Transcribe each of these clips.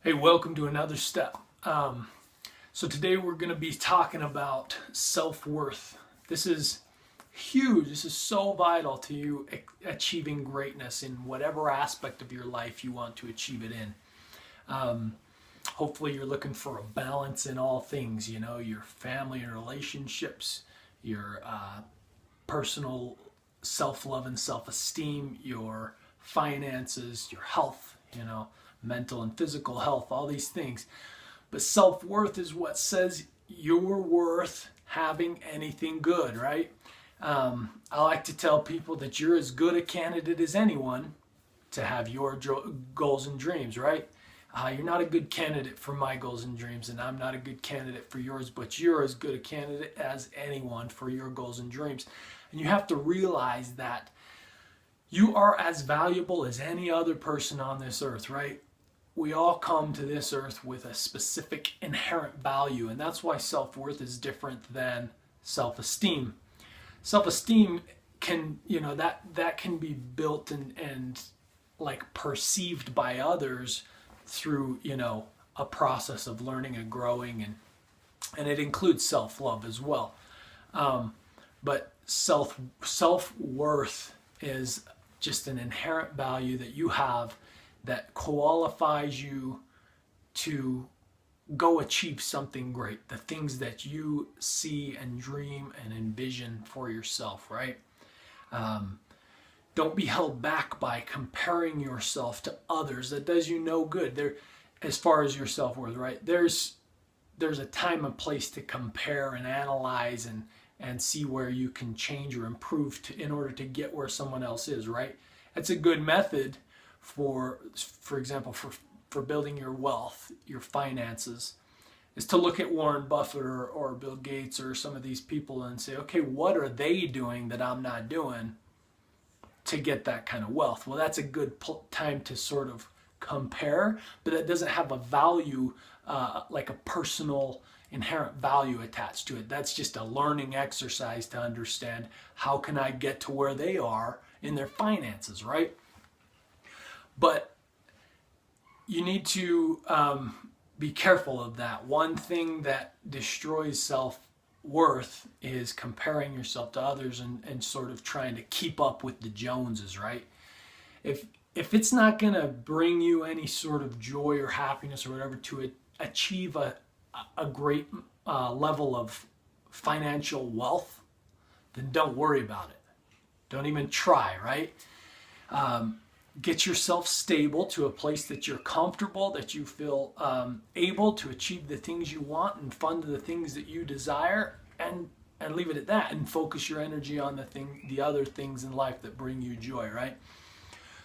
Hey, welcome to another step. So today we're going to be talking about self-worth. This is huge. This is so vital to you achieving greatness in whatever aspect of your life you want to achieve it in. Hopefully you're looking for a balance in all things, your family and relationships, your personal self-love and self-esteem, your finances, your health, mental and physical health, all these things. But self-worth is what says you're worth having anything good, right? I like to tell people that you're as good a candidate as anyone to have your goals and dreams, right? You're not a good candidate for my goals and dreams, and I'm not a good candidate for yours, but you're as good a candidate as anyone for your goals and dreams. And you have to realize that you are as valuable as any other person on this earth, right? We all come to this earth with a specific inherent value, and that's why self-worth is different than self-esteem. Self-esteem can, that can be built and like perceived by others through, a process of learning and growing, and it includes self-love as well. But self-worth is just an inherent value that you have that qualifies you to go achieve something great, the things that you see and dream and envision for yourself, right? Don't be held back by comparing yourself to others. That does you no good. As far as your self-worth, right? There's a time and place to compare and analyze and see where you can change or improve in order to get where someone else is, right? It's a good method for example, for building your wealth, your finances, is to look at Warren Buffett or Bill Gates or some of these people and say, okay, what are they doing that I'm not doing to get that kind of wealth? Well, that's a good time to sort of compare, but that doesn't have a value, like a personal inherent value attached to it. That's just a learning exercise to understand how can I get to where they are in their finances, right? But you need to be careful of that. One thing that destroys self-worth is comparing yourself to others and sort of trying to keep up with the Joneses, right? If it's not going to bring you any sort of joy or happiness or whatever to achieve a great level of financial wealth, then don't worry about it. Don't even try, right? Get yourself stable to a place that you're comfortable, that you feel able to achieve the things you want and fund the things that you desire, and leave it at that, and focus your energy on the other things in life that bring you joy, right?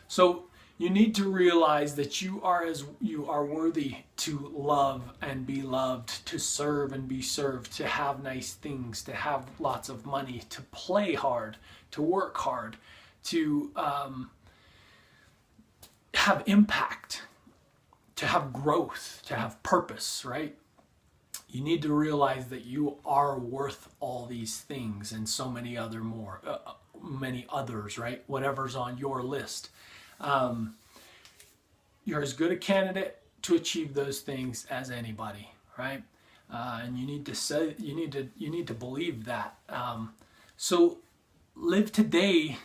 So you need to realize that you are worthy to love and be loved, to serve and be served, to have nice things, to have lots of money, to play hard, to work hard, to have impact, to have growth, to have purpose, right? You need to realize that you are worth all these things and so many many others, right? Whatever's on your list. You're as good a candidate to achieve those things as anybody, right? And you need to believe that. So live today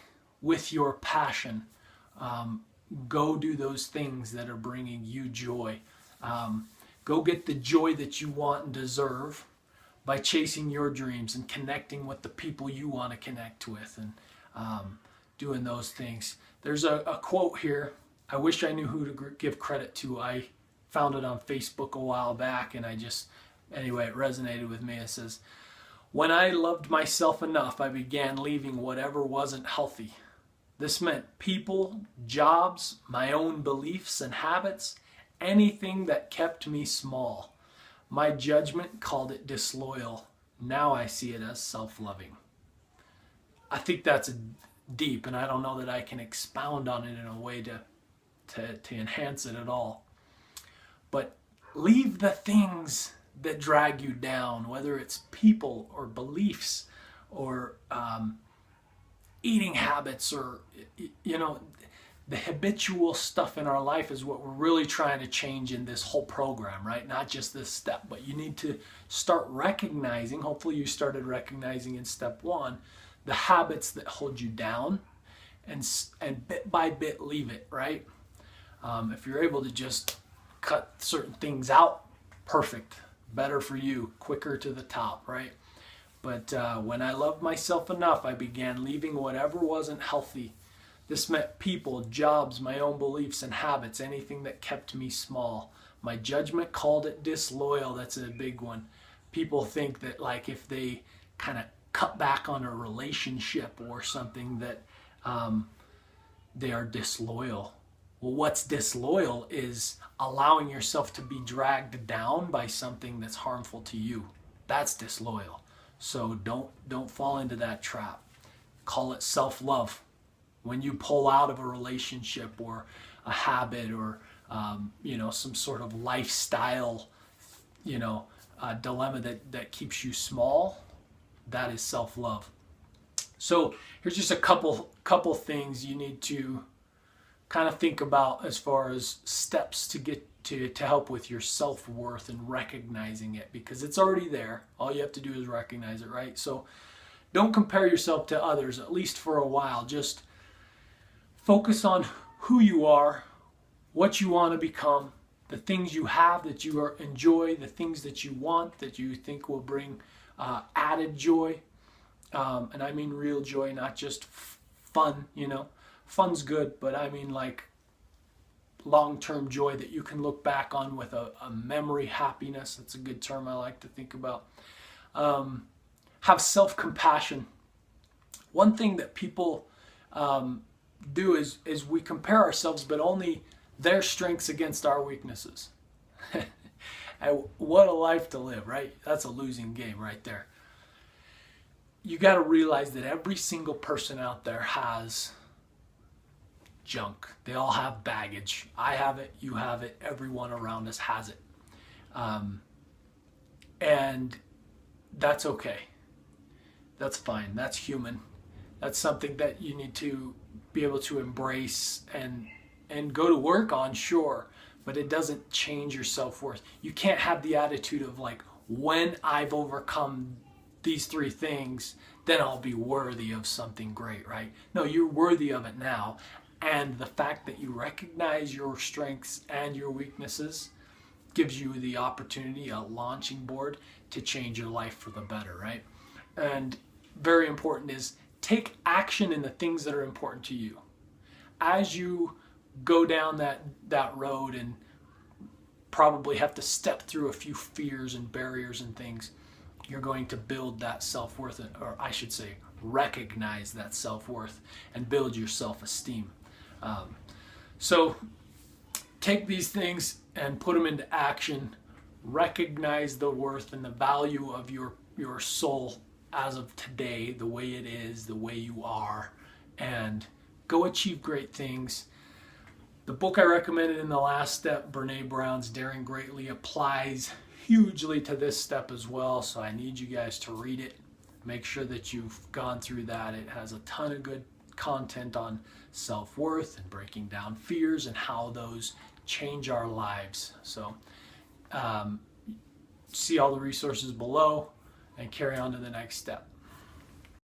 with your passion. Go do those things that are bringing you joy. Go get the joy that you want and deserve by chasing your dreams and connecting with the people you want to connect with, and doing those things. There's a quote here. I wish I knew who to give credit to. I found it on Facebook a while back, and anyway, it resonated with me. It says, "When I loved myself enough, I began leaving whatever wasn't healthy. This meant people, jobs, my own beliefs and habits, anything that kept me small. My judgment called it disloyal. Now I see it as self-loving." I think that's deep, and I don't know that I can expound on it in a way to enhance it at all. But leave the things that drag you down, whether it's people or beliefs or eating habits, or the habitual stuff in our life is what we're really trying to change in this whole program, right? Not just this step, but you need to start recognizing, hopefully you started recognizing in step 1, the habits that hold you down, and bit by bit leave it, right? If you're able to just cut certain things out, perfect, better for you, quicker to the top, right? But when I loved myself enough, I began leaving whatever wasn't healthy. This meant people, jobs, my own beliefs and habits, anything that kept me small. My judgment called it disloyal. That's a big one. People think that like if they kind of cut back on a relationship or something that they are disloyal. Well, what's disloyal is allowing yourself to be dragged down by something that's harmful to you. That's disloyal. So don't fall into that trap. Call it self-love. When you pull out of a relationship or a habit or some sort of lifestyle dilemma that keeps you small, that is self-love. So here's just a couple things you need to kind of think about as far as steps to get to help with your self-worth and recognizing it, because it's already there. All you have to do is recognize it, right? So don't compare yourself to others, at least for a while. Just focus on who you are, what you want to become, the things you have that you enjoy, the things that you want that you think will bring added joy. And I mean real joy, not just fun, Fun's good, but I mean like long-term joy that you can look back on with a memory happiness. That's a good term I like to think about. Have self-compassion. One thing that people do is we compare ourselves, but only their strengths against our weaknesses. And what a life to live, right? That's a losing game right there. You got to realize that every single person out there has junk. They all have baggage. I have it, you have it, everyone around us has it. And that's okay. That's fine. That's human. That's something that you need to be able to embrace and go to work on, sure, but it doesn't change your self-worth. You can't have the attitude of like, when I've overcome these 3 things, then I'll be worthy of something great, right? No, you're worthy of it now. And the fact that you recognize your strengths and your weaknesses gives you the opportunity, a launching board, to change your life for the better, right? And very important is take action in the things that are important to you. As you go down that road and probably have to step through a few fears and barriers and things, you're going to build that self-worth, or I should say, recognize that self-worth and build your self-esteem. So take these things and put them into action. Recognize the worth and the value of your soul as of today, the way it is, the way you are, and go achieve great things. The book I recommended in the last step, Brene Brown's Daring Greatly, applies hugely to this step as well, so I need you guys to read it. Make sure that you've gone through that. It has a ton of good content on self-worth and breaking down fears and how those change our lives. So see all the resources below and carry on to the next step.